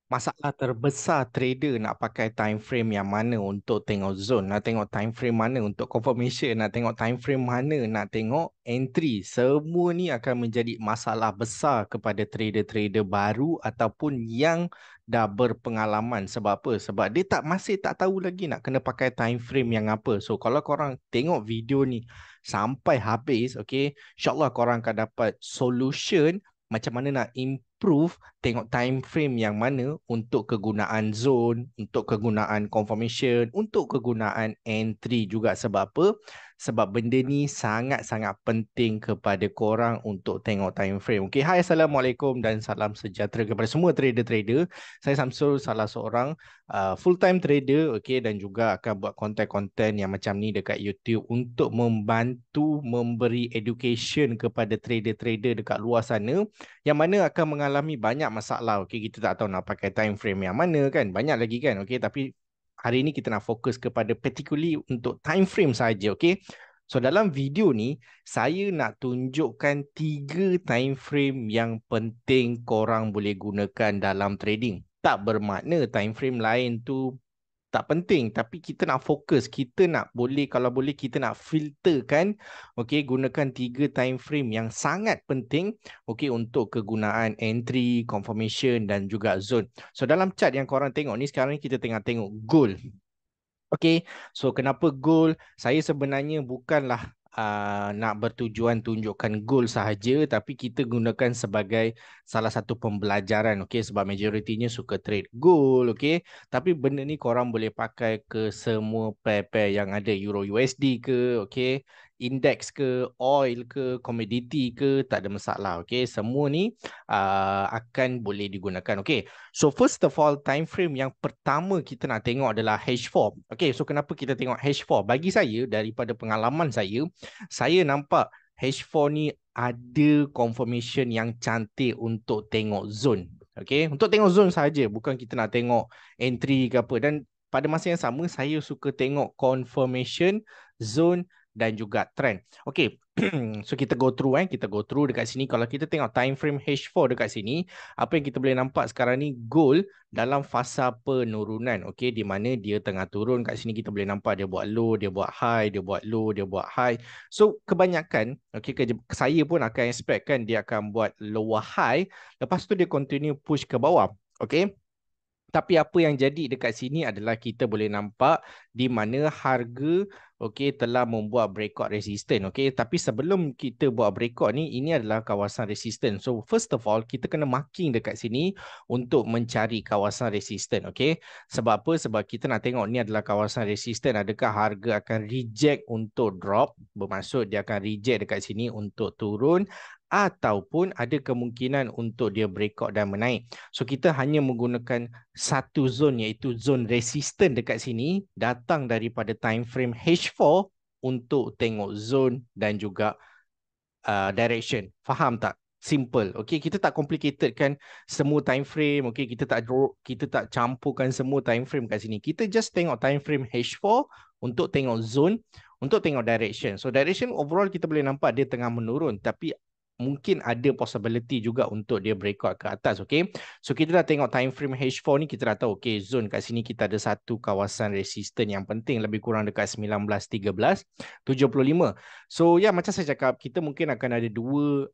Masalah terbesar trader nak pakai time frame yang mana untuk tengok zone, nak tengok time frame mana untuk confirmation, nak tengok time frame mana nak tengok entry. Semua ni akan menjadi masalah besar kepada trader-trader baru ataupun yang dah berpengalaman. Sebab apa? Sebab dia masih tak tahu lagi nak kena pakai time frame yang apa. So kalau korang tengok video ni sampai habis, okay, insyaAllah korang akan dapat solution macam mana nak improve tengok time frame yang mana untuk kegunaan zone, untuk kegunaan confirmation, untuk kegunaan entry juga. Sebab apa? Sebab benda ni sangat-sangat penting kepada korang untuk tengok time frame. Okay, hai, Assalamualaikum dan salam sejahtera kepada semua trader-trader. Saya Samsul, salah seorang full-time trader, okay, dan juga akan buat konten-konten yang macam ni dekat YouTube untuk membantu memberi education kepada trader-trader dekat luar sana yang mana akan mengalami banyak masalah. Okey, kita tak tahu nak pakai time frame yang mana kan. Banyak lagi kan. Okey, tapi hari ini kita nak fokus kepada particularly untuk time frame saja. Okey. So dalam video ni saya nak tunjukkan 3 time frame yang penting korang boleh gunakan dalam trading. Tak bermakna time frame lain tu tak penting, tapi kita nak fokus, kita nak boleh, kalau boleh kita nak filterkan, okey, gunakan 3 time frame yang sangat penting, okey, untuk kegunaan entry, confirmation dan juga zone. So dalam chart yang korang tengok ni sekarang ni kita tengah tengok gold. Okey, so kenapa gold? Saya sebenarnya bukanlah nak bertujuan tunjukkan gold sahaja, tapi kita gunakan sebagai salah satu pembelajaran, okey, sebab majoritinya suka trade gold, okey. Tapi benda ni korang boleh pakai ke semua pair-pair yang ada, Euro USD ke, okey, index ke, oil ke, komoditi ke, tak ada masalah, okey. Semua ni akan boleh digunakan, okey. So first of all, time frame yang pertama kita nak tengok adalah H4. Okay, so kenapa kita tengok H4? Bagi saya, daripada pengalaman saya nampak H4 ni ada confirmation yang cantik untuk tengok zone. Okay, untuk tengok zone saja, bukan kita nak tengok entry ke apa. Dan pada masa yang sama, saya suka tengok confirmation, zone dan juga trend. Okay, so kita go through kita go through dekat sini. Kalau kita tengok time frame H4 dekat sini, apa yang kita boleh nampak sekarang ni, gold dalam fasa penurunan, okey, di mana dia tengah turun. Kat sini kita boleh nampak dia buat low, dia buat high, dia buat low, dia buat high. So kebanyakan, okey, saya pun akan expect kan dia akan buat lower high, lepas tu dia continue push ke bawah, okey. Tapi apa yang jadi dekat sini adalah kita boleh nampak di mana harga, okey, telah membuat breakout resistance, okey. Tapi sebelum kita buat breakout ni, ini adalah kawasan resistance. So first of all, kita kena marking dekat sini untuk mencari kawasan resistance, okey. Sebab apa? Sebab kita nak tengok ni adalah kawasan resistance. Adakah harga akan reject untuk drop? Bermaksud dia akan reject dekat sini untuk turun, ataupun ada kemungkinan untuk dia breakout dan menaik. So kita hanya menggunakan satu zone, iaitu zone resistant dekat sini, datang daripada time frame H4 untuk tengok zone dan juga direction. Faham tak? Simple. Okay, kita tak complicated kan semua time frame. Okay, kita tak campurkan semua time frame kat sini. Kita just tengok time frame H4 untuk tengok zone, untuk tengok direction. So direction overall kita boleh nampak dia tengah menurun, tapi mungkin ada possibility juga untuk dia breakout ke atas, okay. So kita dah tengok time frame H4 ni, kita dah tahu, okay, zone kat sini kita ada satu kawasan resistance yang penting, lebih kurang dekat 19.13.75. So ya, macam saya cakap, kita mungkin akan ada dua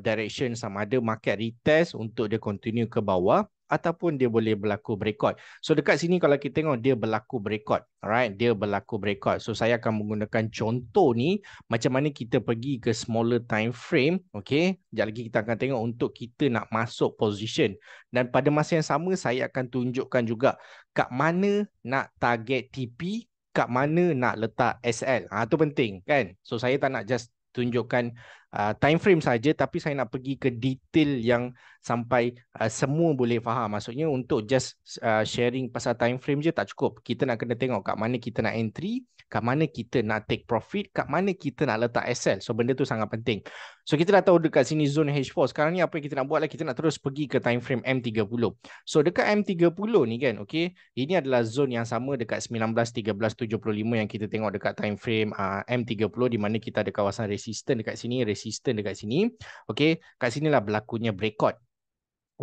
direction, sama ada market retest untuk dia continue ke bawah, ataupun dia boleh berlaku breakout. So dekat sini kalau kita tengok dia berlaku breakout, alright, dia berlaku breakout. So saya akan menggunakan contoh ni macam mana kita pergi ke smaller time frame, okay. Sekejap lagi kita akan tengok untuk kita nak masuk position. Dan pada masa yang sama saya akan tunjukkan juga kat mana nak target TP, kat mana nak letak SL. Itu penting kan. So saya tak nak just tunjukkan time frame saja, tapi saya nak pergi ke detail yang sampai semua boleh faham. Maksudnya untuk just sharing pasal time frame je tak cukup. Kita nak kena tengok kat mana kita nak entry, kat mana kita nak take profit, kat mana kita nak letak SL. So benda tu sangat penting. So kita dah tahu dekat sini zone H4. Sekarang ni apa yang kita nak buat lah, kita nak terus pergi ke time frame M30. So dekat M30 ni kan, okay, ini adalah zone yang sama dekat 19.13.75 yang kita tengok dekat time frame M30, di mana kita ada kawasan resistance dekat sini, resistance dekat sini. Okay, kat sinilah berlakunya breakout.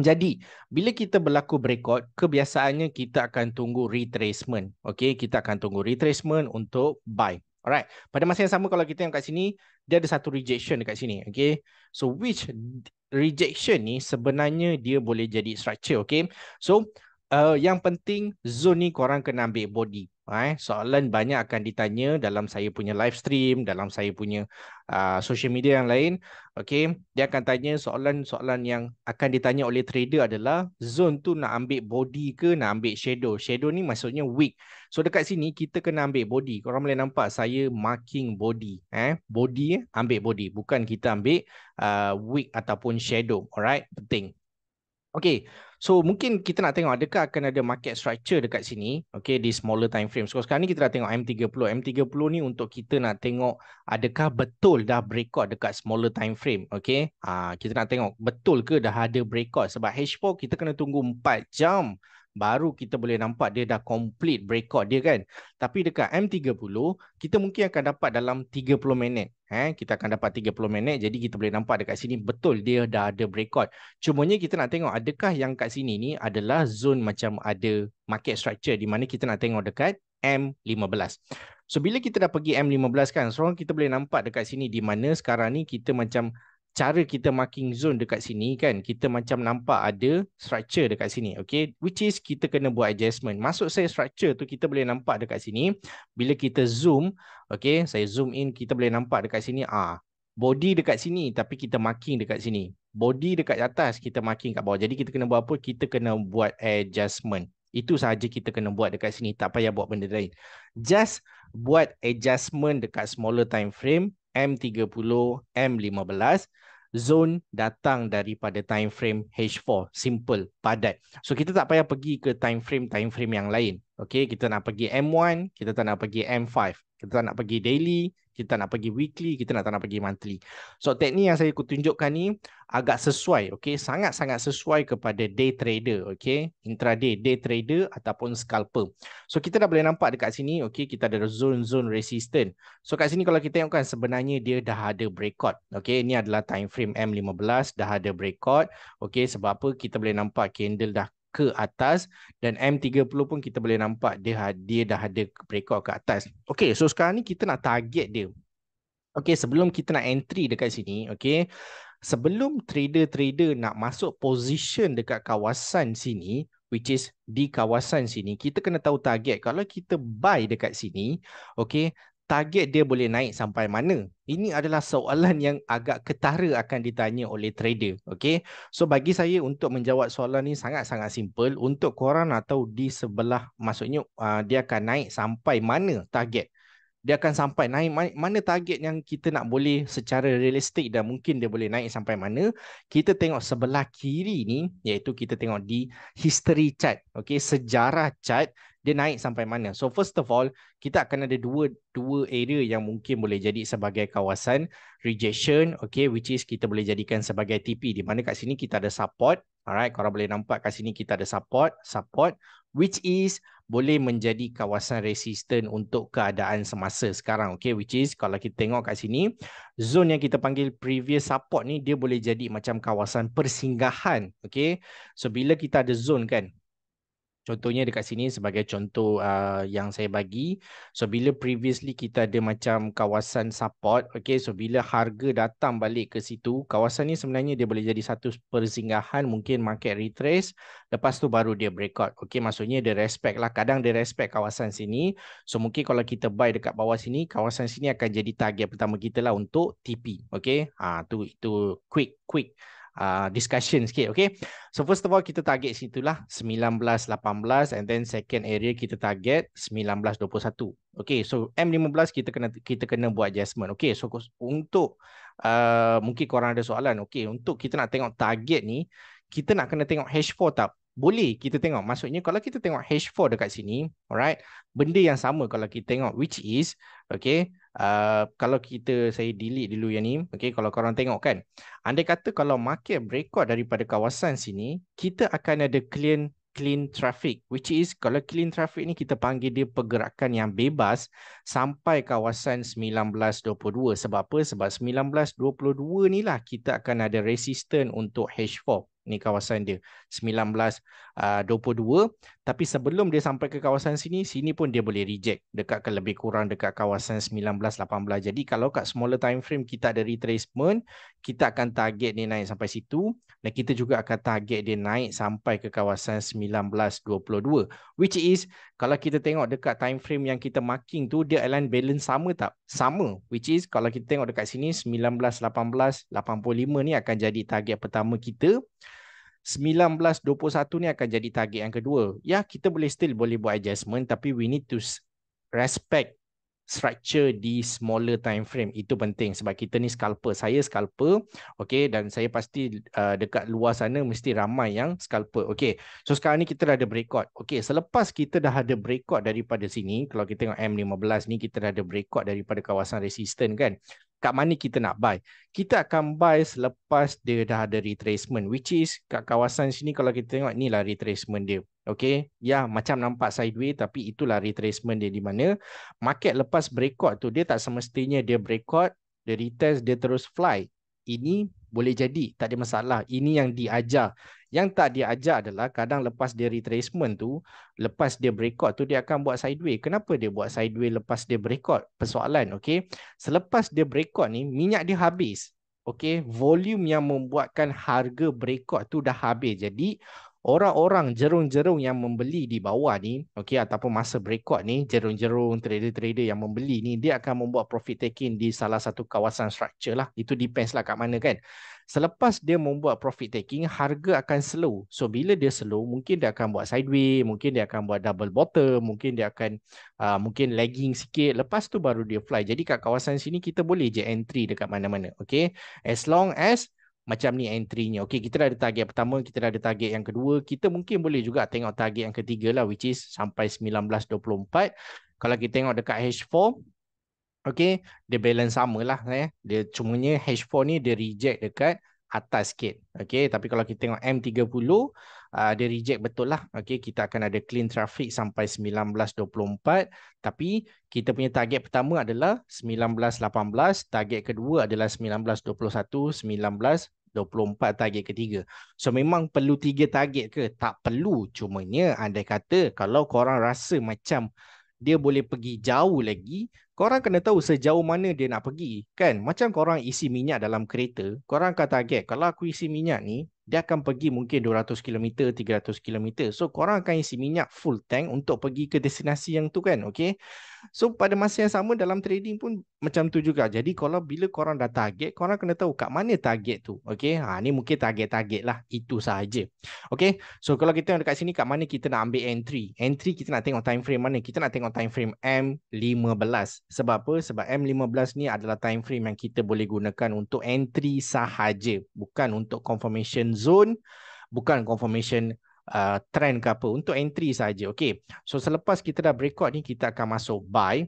Jadi, bila kita berlaku breakout, kebiasaannya kita akan tunggu retracement. Okay, kita akan tunggu retracement untuk buy. Alright. Pada masa yang sama kalau kita yang kat sini, dia ada satu rejection dekat sini. Okay. So, which rejection ni sebenarnya dia boleh jadi structure. Okay. So, yang penting zone ni korang kena ambil body. Soalan banyak akan ditanya dalam saya punya live stream, dalam saya punya social media yang lain. Okay, dia akan tanya soalan-soalan yang akan ditanya oleh trader adalah zone tu nak ambil body ke nak ambil shadow. Shadow ni maksudnya weak. So dekat sini kita kena ambil body. Korang boleh nampak saya marking body. Body ambil body. Bukan kita ambil weak ataupun shadow. Alright, penting. Okay, so mungkin kita nak tengok adakah akan ada market structure dekat sini, okay, di smaller time frame. So sekarang ni kita dah tengok M30. M30 ni untuk kita nak tengok adakah betul dah breakout dekat smaller time frame, okay. Kita nak tengok betul ke dah ada breakout. Sebab H4 kita kena tunggu 4 jam baru kita boleh nampak dia dah complete breakout dia kan. Tapi dekat M30, kita mungkin akan dapat dalam 30 minit. Kita akan dapat 30 minit, jadi kita boleh nampak dekat sini betul dia dah ada breakout. Cumanya kita nak tengok adakah yang kat sini ni adalah zone macam ada market structure di mana kita nak tengok dekat M15. So bila kita dah pergi M15 kan, so kita boleh nampak dekat sini di mana sekarang ni kita macam cara kita marking zone dekat sini kan, kita macam nampak ada structure dekat sini, okay, which is kita kena buat adjustment. Maksud saya structure tu kita boleh nampak dekat sini bila kita zoom, okay, saya zoom in, kita boleh nampak dekat sini body dekat sini tapi kita marking dekat sini. Body dekat atas kita marking kat bawah. Jadi kita kena buat apa? Kita kena buat adjustment. Itu sahaja kita kena buat dekat sini, tak payah buat benda lain. Just buat adjustment dekat smaller time frame M30, M15. Zone datang daripada time frame H4. Simple, padat. So kita tak payah pergi ke time frame yang lain. Okay, kita nak pergi M1, kita tak nak pergi M5. Kita tak nak pergi daily, kita nak pergi weekly, kita tak nak pergi monthly. So teknik yang saya tunjukkan ni agak sesuai, okay, sangat-sangat sesuai kepada day trader, okay, intraday, day trader ataupun scalper. So kita dah boleh nampak dekat sini, okay, kita ada zone-zone resistant. So kat sini kalau kita tengokkan sebenarnya dia dah ada breakout, okay, ini adalah time frame M15 dah ada breakout, okay, sebab apa kita boleh nampak candle dah ke atas dan M30 pun kita boleh nampak dia dah ada breakout ke atas. Okay, so sekarang ni kita nak target dia. Okay, sebelum kita nak entry dekat sini, okay, sebelum trader-trader nak masuk position dekat kawasan sini, which is di kawasan sini, kita kena tahu target. Kalau kita buy dekat sini, okay, target dia boleh naik sampai mana? Ini adalah soalan yang agak ketara akan ditanya oleh trader. Okay? So bagi saya untuk menjawab soalan ni sangat-sangat simple. Untuk korang nak tahu di sebelah, maksudnya dia akan naik sampai mana target. Dia akan sampai naik mana target yang kita nak boleh secara realistik dan mungkin dia boleh naik sampai mana. Kita tengok sebelah kiri ni, iaitu kita tengok di history chart, okay, sejarah chart dia naik sampai mana. So first of all, kita akan ada dua area yang mungkin boleh jadi sebagai kawasan rejection, okay, which is kita boleh jadikan sebagai TP, di mana kat sini kita ada support. Alright, korang boleh nampak kat sini kita ada support, which is boleh menjadi kawasan resisten untuk keadaan semasa sekarang, okay, which is kalau kita tengok kat sini, zone yang kita panggil previous support ni dia boleh jadi macam kawasan persinggahan, okay. So bila kita ada zone kan, contohnya dekat sini sebagai contoh yang saya bagi. So bila previously kita ada macam kawasan support, okay, so bila harga datang balik ke situ, kawasan ni sebenarnya dia boleh jadi satu persinggahan, mungkin market retrace, lepas tu baru dia breakout. Okay, maksudnya dia respect lah, kadang dia respect kawasan sini. So mungkin kalau kita buy dekat bawah sini, kawasan sini akan jadi target pertama kita lah untuk TP. Okay, itu quick discussion sikit, okay. So first of all kita target situlah 19.18 and then second area kita target 19.21. Okay, so M15 kita kena buat adjustment. Okay, so untuk mungkin korang ada soalan, okay, untuk kita nak tengok target ni, kita nak kena tengok H4 tak? Boleh kita tengok. Maksudnya kalau kita tengok H4 dekat sini, alright, benda yang sama kalau kita tengok, which is, okay, kalau saya delete dulu yang ni, okay, kalau korang tengok kan, andai kata kalau market breakout daripada kawasan sini, kita akan ada clean traffic, which is kalau clean traffic ni kita panggil dia pergerakan yang bebas sampai kawasan 19.22. Sebab apa? Sebab 19.22 ni lah kita akan ada resistance untuk H4. ni kawasan dia 1922. Tapi sebelum dia sampai ke kawasan sini, sini pun dia boleh reject dekat ke lebih kurang dekat kawasan 1918. Jadi kalau kat smaller time frame kita ada retracement, kita akan target dia naik sampai situ dan kita juga akan target dia naik sampai ke kawasan 1922, which is kalau kita tengok dekat time frame yang kita marking tu, dia align balance sama tak? Sama, which is kalau kita tengok dekat sini 1918, 85 ni akan jadi target pertama kita. 1921 ni akan jadi target yang kedua. Ya, kita boleh buat adjustment, tapi we need to respect structure di smaller time frame. Itu penting sebab kita ni scalper. Saya scalper, okay, dan saya pasti dekat luar sana mesti ramai yang scalper. Okay, so sekarang ni kita dah ada breakout. Okay, selepas kita dah ada breakout daripada sini, kalau kita tengok M15 ni, kita dah ada breakout daripada kawasan resistance kan. Kat mana kita nak buy? Kita akan buy selepas dia dah ada retracement, which is kat kawasan sini kalau kita tengok inilah retracement dia. Okay, ya macam nampak sideways tapi itulah retracement dia di mana market lepas breakout tu dia tak semestinya dia breakout, dia retest, dia terus fly. Ini boleh jadi, tak ada masalah. Ini yang diajar. Yang tak diajar adalah kadang lepas dia retracement tu, lepas dia breakout tu dia akan buat sideways. Kenapa dia buat sideways lepas dia breakout? Persoalan, okay. Selepas dia breakout ni, minyak dia habis. Okay, volume yang membuatkan harga breakout tu dah habis. Jadi, orang-orang jerung-jerung yang membeli di bawah ni, okay, ataupun masa breakout ni, jerung-jerung trader-trader yang membeli ni, dia akan membuat profit taking di salah satu kawasan structure lah. Itu depends lah kat mana kan. Selepas dia membuat profit taking, harga akan slow. So bila dia slow, mungkin dia akan buat sideways, mungkin dia akan buat double bottom, mungkin dia akan mungkin lagging sikit. Lepas tu baru dia fly. Jadi kat kawasan sini kita boleh je entry dekat mana-mana. Okay, as long as macam ni entry-nya. Okay, kita dah ada target pertama, kita dah ada target yang kedua. Kita mungkin boleh juga tengok target yang ketiga lah, which is sampai 1924. Kalau kita tengok dekat H4, okay, dia balance sama lah. Dia cumanya H4 ni dia reject dekat atas sikit. Okay, tapi kalau kita tengok M30, dia reject betul lah. Okay, kita akan ada clean traffic sampai 1924. Tapi kita punya target pertama adalah 1918. Target kedua adalah 1921, 1924 target ketiga. So memang perlu 3 target ke? Tak perlu. Cumanya andai kata kalau korang rasa macam dia boleh pergi jauh lagi, korang kena tahu sejauh mana dia nak pergi. Kan? Macam korang isi minyak dalam kereta, korang akan target, kalau aku isi minyak ni, dia akan pergi mungkin 200 km, 300 km. So, korang akan isi minyak full tank untuk pergi ke destinasi yang tu kan? Okay? So, pada masa yang sama dalam trading pun macam tu juga. Jadi, kalau bila korang dah target, korang kena tahu kat mana target tu. Okay? Ni mungkin target-target lah. Itu sahaja. Okay? So, kalau kita tengok dekat sini, kat mana kita nak ambil entry? Entry kita nak tengok time frame mana? Kita nak tengok time frame M15. Sebab apa? Sebab M15 ni adalah time frame yang kita boleh gunakan untuk entry sahaja. Bukan untuk confirmation zone, bukan confirmation trend ke apa. Untuk entry sahaja. Okay. So, selepas kita dah breakout ni, kita akan masuk buy.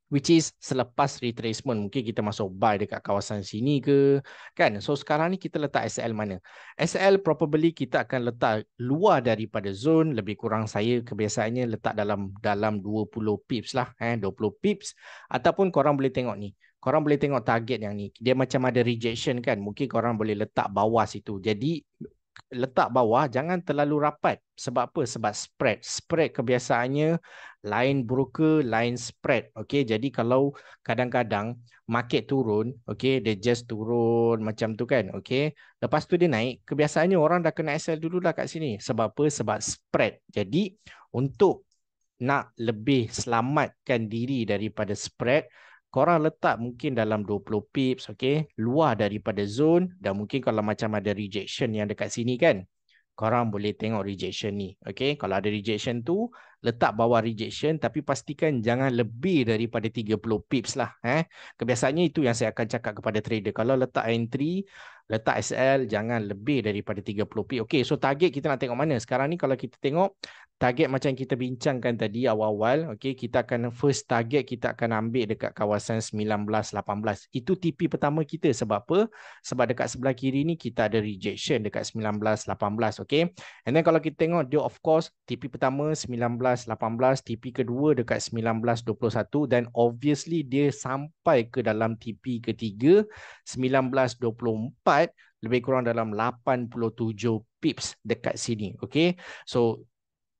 Which is selepas retracement. Mungkin kita masuk buy dekat kawasan sini ke. Kan? So, sekarang ni kita letak SL mana? SL probably kita akan letak luar daripada zone. Lebih kurang saya kebiasaannya letak dalam 20 pips lah. 20 pips. Ataupun korang boleh tengok ni. Korang boleh tengok target yang ni. Dia macam ada rejection kan. Mungkin korang boleh letak bawah situ. Jadi, letak bawah jangan terlalu rapat. Sebab apa? Sebab spread. Spread kebiasaannya line broker, line spread. Okay, jadi kalau kadang-kadang market turun, okay, dia just turun macam tu kan. Okay, lepas tu dia naik. Kebiasaannya orang dah kena SL dulu lah kat sini. Sebab apa? Sebab spread. Jadi untuk nak lebih selamatkan diri daripada spread, korang letak mungkin dalam 20 pips, okay, luar daripada zone. Dan mungkin kalau macam ada rejection yang dekat sini kan, korang boleh tengok rejection ni. Okay, kalau ada rejection tu, letak bawah rejection tapi pastikan jangan lebih daripada 30 pips lah. Kebiasaannya itu yang saya akan cakap kepada trader. Kalau letak entry, letak SL, jangan lebih daripada 30 pips. Okay, so target kita nak tengok mana? Sekarang ni kalau kita tengok, target macam kita bincangkan tadi awal-awal, okay, kita akan first target kita akan ambil dekat kawasan 1918. Itu TP pertama kita. Sebab apa? Sebab dekat sebelah kiri ni kita ada rejection dekat 1918, okay. And then kalau kita tengok dia of course TP pertama 1918 18, TP kedua dekat 19.21 dan obviously dia sampai ke dalam TP ketiga 19.24 lebih kurang dalam 87 pips dekat sini. Okay, so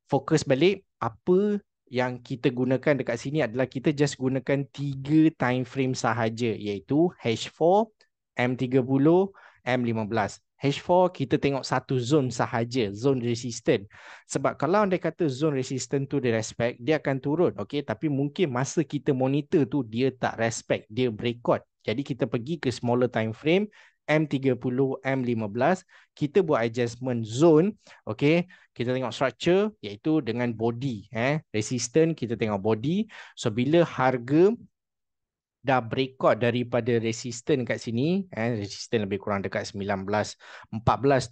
fokus balik apa yang kita gunakan dekat sini adalah kita just gunakan 3 time frame sahaja iaitu H4, M30, M15. H4 kita tengok satu zone sahaja, zone resistant. Sebab kalau anda kata zone resistant tu dia respect, dia akan turun. Okay? Tapi mungkin masa kita monitor tu dia tak respect, dia breakout. Jadi kita pergi ke smaller time frame, M30, M15, kita buat adjustment zone, okay? Kita tengok structure iaitu dengan body, resistant kita tengok body. So bila harga dah breakout daripada resistant kat sini, resistant lebih kurang dekat 19.14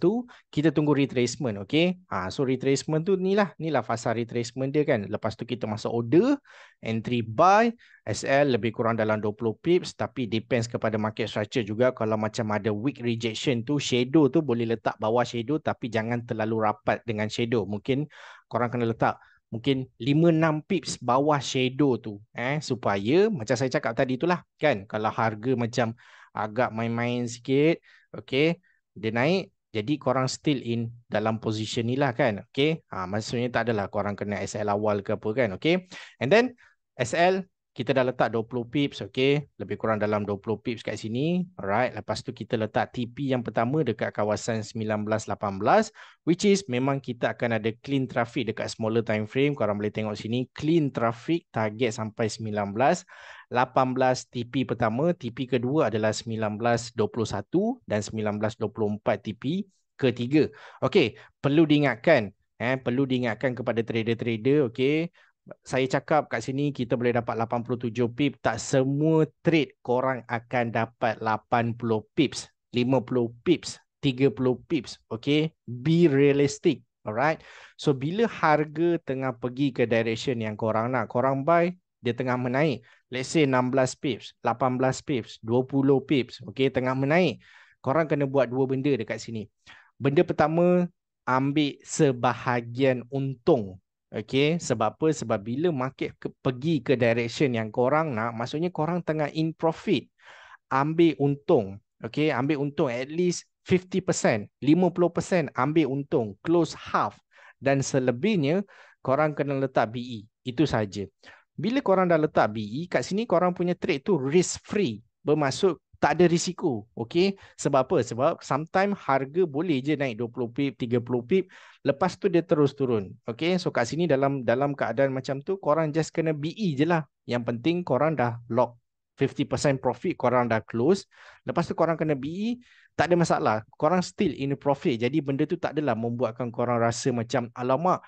tu, kita tunggu retracement, okay? So retracement tu ni lah fasa retracement dia kan. Lepas tu kita masuk order, entry buy, SL lebih kurang dalam 20 pips, tapi depends kepada market structure juga. Kalau macam ada weak rejection tu, shadow tu boleh letak bawah shadow, tapi jangan terlalu rapat dengan shadow. Mungkin korang kena letak mungkin 5-6 pips bawah shadow tu, supaya macam saya cakap tadi itulah kan, kalau harga macam agak main-main sikit, okay, dia naik, jadi korang still in dalam position ni lah kan, okay, maksudnya tak adalah korang kena SL awal ke apa kan, okay, and then SL kita dah letak 20 pips, okay, lebih kurang dalam 20 pips kat sini, alright, lepas tu kita letak TP yang pertama dekat kawasan 19.18, which is memang kita akan ada clean traffic dekat smaller time frame. Korang boleh tengok sini clean traffic target sampai 19, 18 TP pertama, TP kedua adalah 19.21 dan 19.24 TP ketiga. Okey, perlu diingatkan kepada trader-trader, okey. Saya cakap kat sini kita boleh dapat 87 pips, tak semua trade korang akan dapat 80 pips, 50 pips, 30 pips, okay? Be realistic, alright? So, bila harga tengah pergi ke direction yang korang nak, korang buy, dia tengah menaik. Let's say 16 pips, 18 pips, 20 pips, okay? Tengah menaik. Korang kena buat dua benda dekat sini. Benda pertama, ambil sebahagian untung. Okay, sebab apa? Sebab bila market pergi ke direction yang korang nak, maksudnya korang tengah in profit. Ambil untung. Okay, ambil untung at least 50%, 50% ambil untung, close half. Dan selebihnya, korang kena letak BE. Itu saja. Bila korang dah letak BE, kat sini korang punya trade tu risk free. Bermaksud tak ada risiko. Okay, sebab apa? Sebab sometimes harga boleh je naik 20 pip, 30 pip. Lepas tu dia terus turun. Okay, so kat sini dalam keadaan macam tu, korang just kena BE je lah. Yang penting korang dah lock 50% profit, korang dah close. Lepas tu korang kena BE, tak ada masalah. Korang still in profit. Jadi benda tu tak adalah membuatkan korang rasa macam, alamak,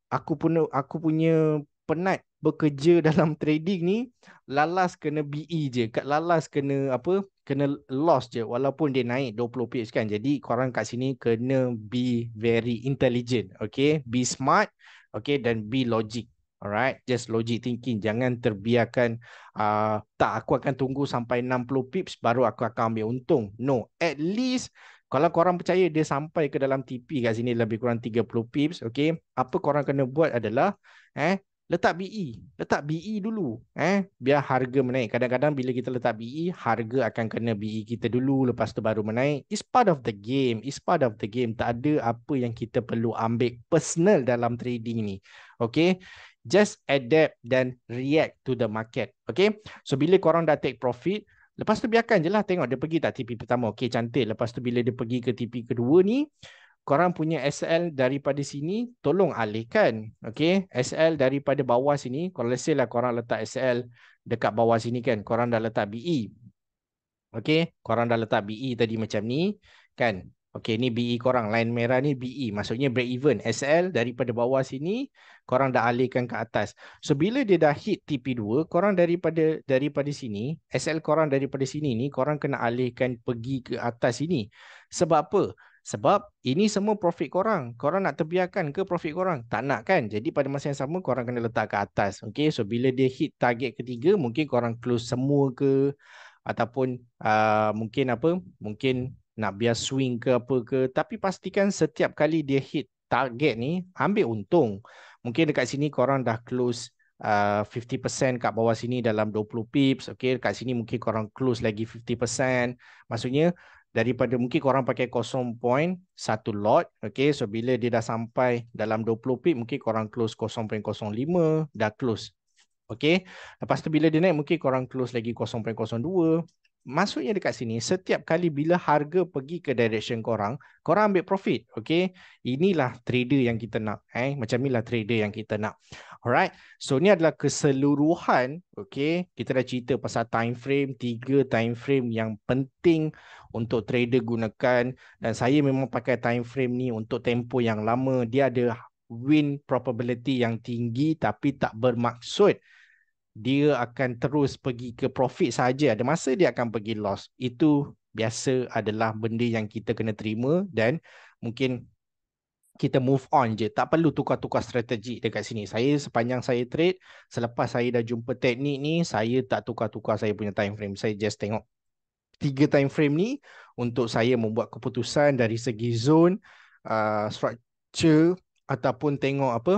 aku punya penat bekerja dalam trading ni, lalas kena BE je, kat lalas kena apa, kena loss je walaupun dia naik 20 pips kan. Jadi korang kat sini kena be very intelligent, okay, be smart, okay, dan be logic. Alright, just logic thinking. Jangan terbiarkan tak, aku akan tunggu sampai 60 pips baru aku akan ambil untung. No, at least kalau korang percaya dia sampai ke dalam TP kat sini lebih kurang 30 pips, okay, apa korang kena buat adalah letak BE dulu, biar harga menaik. Kadang-kadang bila kita letak BE, harga akan kena BE kita dulu, lepas tu baru menaik. It's part of the game, it's part of the game. Tak ada apa yang kita perlu ambil personal dalam trading ni, okay. Just adapt dan react to the market, okay. So bila korang dah take profit, lepas tu biarkan je lah, tengok dia pergi tak TP pertama, okay, cantik. Lepas tu bila dia pergi ke TP kedua ni, korang punya SL daripada sini tolong alihkan, okay. SL daripada bawah sini, kalau let's say lah korang letak SL dekat bawah sini kan, korang dah letak BE, okay, korang dah letak BE tadi macam ni kan. Okay, ni BE korang, line merah ni BE, maksudnya break even. SL daripada bawah sini korang dah alihkan ke atas. So bila dia dah hit TP2, korang daripada sini, SL korang daripada sini ni korang kena alihkan pergi ke atas sini. Sebab apa? Sebab ini semua profit korang. Korang nak terbiarkan ke profit korang? Tak nak kan? Jadi pada masa yang sama korang kena letak ke atas. Okay, so bila dia hit target ketiga, mungkin korang close semua ke, ataupun mungkin nak biar swing ke apa ke, tapi pastikan setiap kali dia hit target ni ambil untung. Mungkin dekat sini korang dah close 50% kat bawah sini dalam 20 pips. Okay, kat sini mungkin korang close lagi 50%. Maksudnya daripada mungkin korang pakai 0.1 lot. Okay, so bila dia dah sampai dalam 20 pip, mungkin korang close 0.05, dah close. Okay, lepas tu bila dia naik mungkin korang close lagi 0.02. Maksudnya dekat sini setiap kali bila harga pergi ke direction korang, korang ambil profit. Okay, inilah trader yang kita nak. Macam inilah trader yang kita nak. Alright, so ni adalah keseluruhan. Okay, kita dah cerita pasal time frame, 3 time frame yang penting untuk trader gunakan. Dan saya memang pakai time frame ni untuk tempoh yang lama. Dia ada win probability yang tinggi tapi tak bermaksud dia akan terus pergi ke profit saja. Ada masa dia akan pergi loss. Itu biasa adalah benda yang kita kena terima dan mungkin kita move on je. Tak perlu tukar-tukar strategi dekat sini. Saya sepanjang saya trade, selepas saya dah jumpa teknik ni, saya tak tukar-tukar saya punya time frame. Saya just tengok 3 time frame ni untuk saya membuat keputusan dari segi zone, structure ataupun tengok apa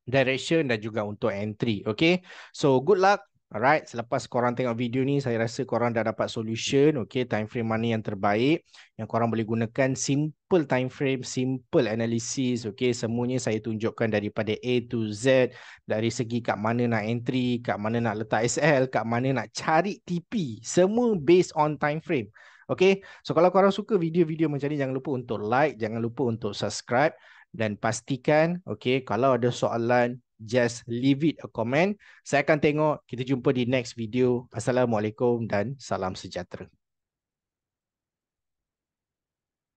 direction dan juga untuk entry. Okay, so good luck. Alright, selepas korang tengok video ni, saya rasa korang dah dapat solution. Okay, time frame mana yang terbaik yang korang boleh gunakan. Simple time frame, simple analysis. Okay, semuanya saya tunjukkan daripada A to Z. Dari segi kat mana nak entry, kat mana nak letak SL, kat mana nak cari TP. Semua based on time frame. Okay, so kalau korang suka video-video macam ni, jangan lupa untuk like, jangan lupa untuk subscribe. Dan pastikan, okay, kalau ada soalan, just leave it a comment. Saya akan tengok. Kita jumpa di next video. Assalamualaikum dan salam sejahtera.